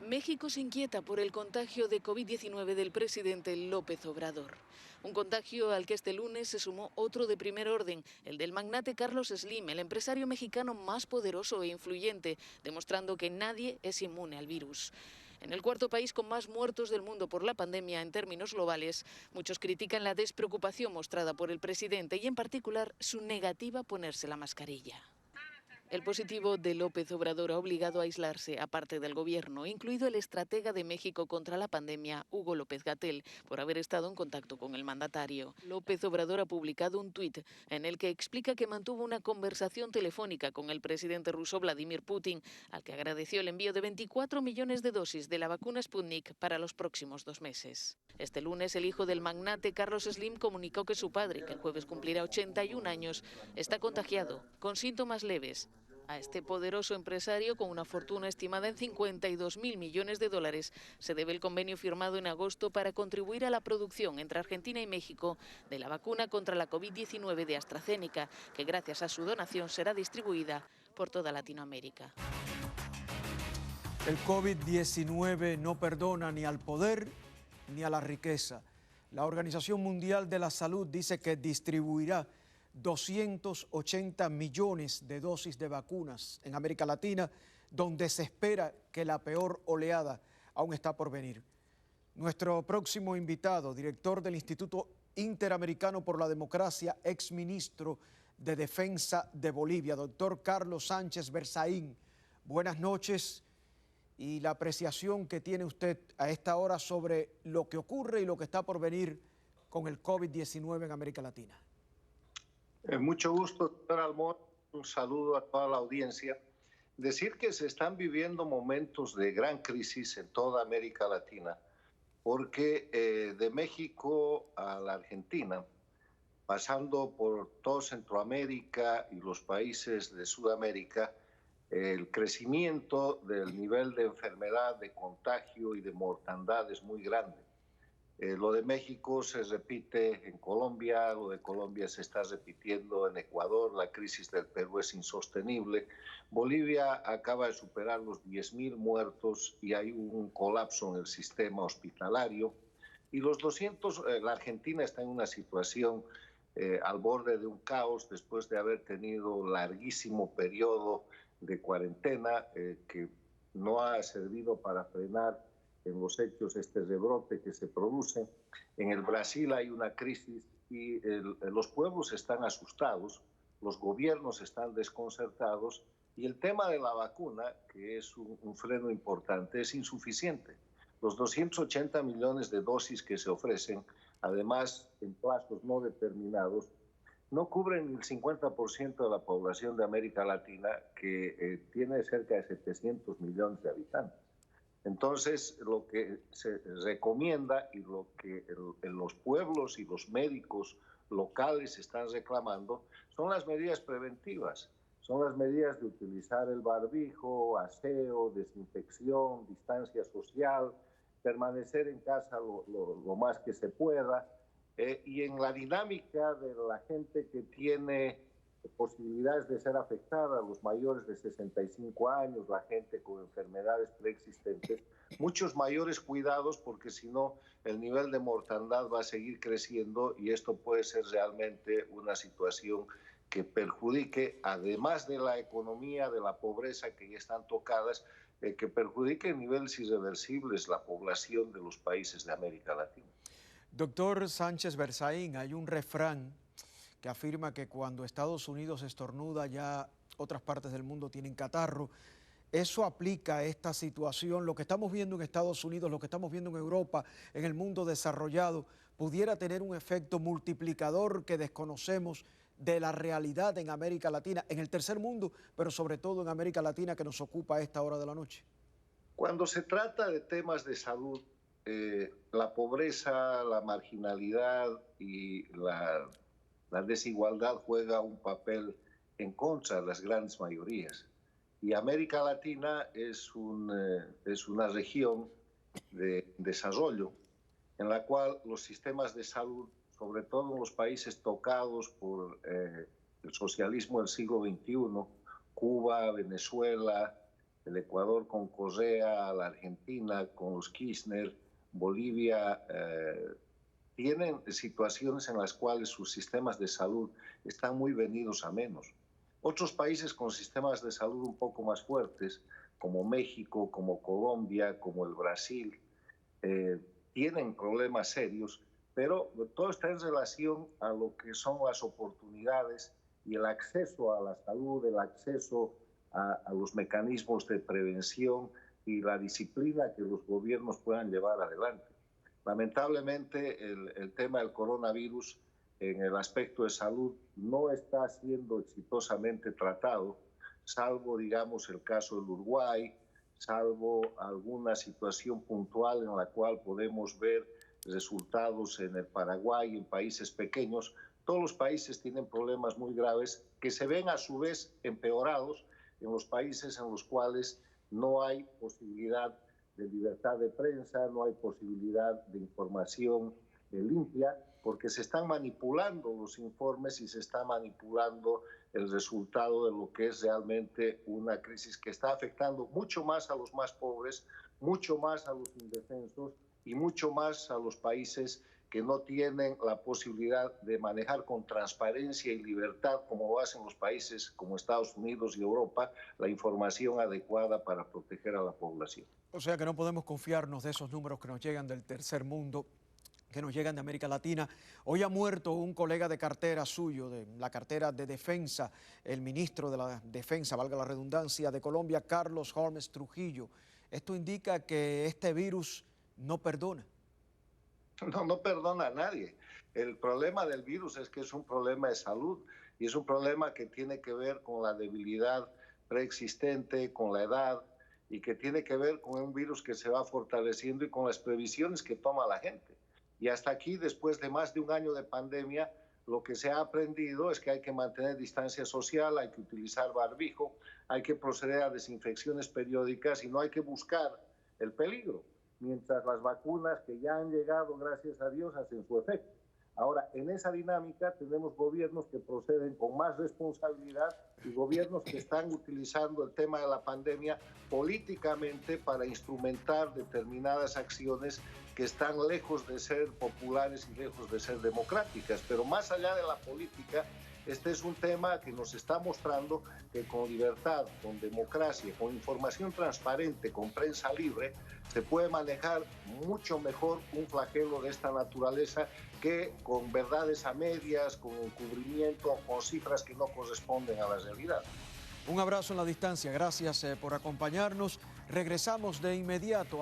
México se inquieta por el contagio de COVID-19 del presidente López Obrador. Un contagio al que este lunes se sumó otro de primer orden, el del magnate Carlos Slim, el empresario mexicano más poderoso e influyente, demostrando que nadie es inmune al virus. En el cuarto país con más muertos del mundo por la pandemia en términos globales, muchos critican la despreocupación mostrada por el presidente y en particular su negativa a ponerse la mascarilla. El positivo de López Obrador ha obligado a aislarse a parte del gobierno, incluido el estratega de México contra la pandemia, Hugo López-Gatell, por haber estado en contacto con el mandatario. López Obrador ha publicado un tuit en el que explica que mantuvo una conversación telefónica con el presidente ruso Vladimir Putin, al que agradeció el envío de 24 millones de dosis de la vacuna Sputnik para los próximos 2 meses. Este lunes, el hijo del magnate Carlos Slim comunicó que su padre, que el jueves cumplirá 81 años, está contagiado, con síntomas leves. A este poderoso empresario, con una fortuna estimada en 52.000 millones de dólares, se debe el convenio firmado en agosto para contribuir a la producción entre Argentina y México de la vacuna contra la COVID-19 de AstraZeneca, que gracias a su donación será distribuida por toda Latinoamérica. El COVID-19 no perdona ni al poder ni a la riqueza. La Organización Mundial de la Salud dice que distribuirá 280 millones de dosis de vacunas en América Latina, donde se espera que la peor oleada aún está por venir. Nuestro próximo invitado, director del Instituto Interamericano por la Democracia, exministro de Defensa de Bolivia, doctor Carlos Sánchez Berzaín. Buenas noches y la apreciación que tiene usted a esta hora sobre lo que ocurre y lo que está por venir con el COVID-19 en América Latina. Mucho gusto, doctor Almor. Un saludo a toda la audiencia. Decir que se están viviendo momentos de gran crisis en toda América Latina, porque de México a la Argentina, pasando por todo Centroamérica y los países de Sudamérica, el crecimiento del nivel de enfermedad, de contagio y de mortandad es muy grande. Lo de México se repite en Colombia, lo de Colombia se está repitiendo en Ecuador, la crisis del Perú es insostenible. Bolivia acaba de superar los 10.000 muertos y hay un colapso en el sistema hospitalario. Y la Argentina está en una situación al borde de un caos después de haber tenido larguísimo periodo de cuarentena que no ha servido para frenar en los hechos este rebrote que se produce. En el Brasil hay una crisis y los pueblos están asustados, los gobiernos están desconcertados y el tema de la vacuna, que es un freno importante, es insuficiente. Los 280 millones de dosis que se ofrecen, además en plazos no determinados, no cubren el 50% de la población de América Latina, que tiene cerca de 700 millones de habitantes. Entonces, lo que se recomienda y lo que los pueblos y los médicos locales están reclamando son las medidas preventivas, son las medidas de utilizar el barbijo, aseo, desinfección, distancia social, permanecer en casa lo más que se pueda, y en la dinámica de la gente que tiene posibilidades de ser afectada, los mayores de 65 años, la gente con enfermedades preexistentes, muchos mayores cuidados porque si no el nivel de mortandad va a seguir creciendo y esto puede ser realmente una situación que perjudique, además de la economía, de la pobreza que ya están tocadas, que perjudique en niveles irreversibles la población de los países de América Latina. Doctor Sánchez Berzaín, hay un refrán que afirma que cuando Estados Unidos estornuda ya otras partes del mundo tienen catarro. ¿Eso aplica a esta situación? Lo que estamos viendo en Estados Unidos, lo que estamos viendo en Europa, en el mundo desarrollado, ¿pudiera tener un efecto multiplicador que desconocemos de la realidad en América Latina, en el tercer mundo, pero sobre todo en América Latina que nos ocupa a esta hora de la noche? Cuando se trata de temas de salud, la pobreza, la marginalidad y la desigualdad juega un papel en contra de las grandes mayorías. Y América Latina es una región de desarrollo en la cual los sistemas de salud, sobre todo en los países tocados por el socialismo del siglo XXI, Cuba, Venezuela, el Ecuador con Correa, la Argentina con los Kirchner, Bolivia, tienen situaciones en las cuales sus sistemas de salud están muy venidos a menos. Otros países con sistemas de salud un poco más fuertes, como México, como Colombia, como el Brasil, tienen problemas serios, pero todo está en relación a lo que son las oportunidades y el acceso a la salud, el acceso a los mecanismos de prevención y la disciplina que los gobiernos puedan llevar adelante. Lamentablemente, el tema del coronavirus en el aspecto de salud no está siendo exitosamente tratado, salvo, digamos, el caso del Uruguay, salvo alguna situación puntual en la cual podemos ver resultados en el Paraguay, en países pequeños. Todos los países tienen problemas muy graves que se ven a su vez empeorados en los países en los cuales no hay posibilidad de libertad de prensa, no hay posibilidad de información limpia, porque se están manipulando los informes y se está manipulando el resultado de lo que es realmente una crisis que está afectando mucho más a los más pobres, mucho más a los indefensos y mucho más a los países que no tienen la posibilidad de manejar con transparencia y libertad, como lo hacen los países como Estados Unidos y Europa, la información adecuada para proteger a la población. O sea que no podemos confiarnos de esos números que nos llegan del tercer mundo, que nos llegan de América Latina. Hoy ha muerto un colega de cartera suyo, de la cartera de Defensa, el ministro de la Defensa, valga la redundancia, de Colombia, Carlos Holmes Trujillo. Esto indica que este virus no perdona. No perdona a nadie. El problema del virus es que es un problema de salud y es un problema que tiene que ver con la debilidad preexistente, con la edad y que tiene que ver con un virus que se va fortaleciendo y con las previsiones que toma la gente. Y hasta aquí, después de más de un año de pandemia, lo que se ha aprendido es que hay que mantener distancia social, hay que utilizar barbijo, hay que proceder a desinfecciones periódicas y no hay que buscar el peligro, mientras las vacunas que ya han llegado, gracias a Dios, hacen su efecto. Ahora, en esa dinámica tenemos gobiernos que proceden con más responsabilidad y gobiernos que están utilizando el tema de la pandemia políticamente para instrumentar determinadas acciones que están lejos de ser populares y lejos de ser democráticas. Pero más allá de la política, este es un tema que nos está mostrando que con libertad, con democracia, con información transparente, con prensa libre, se puede manejar mucho mejor un flagelo de esta naturaleza que con verdades a medias, con encubrimiento, con cifras que no corresponden a la realidad. Un abrazo en la distancia, gracias por acompañarnos. Regresamos de inmediato.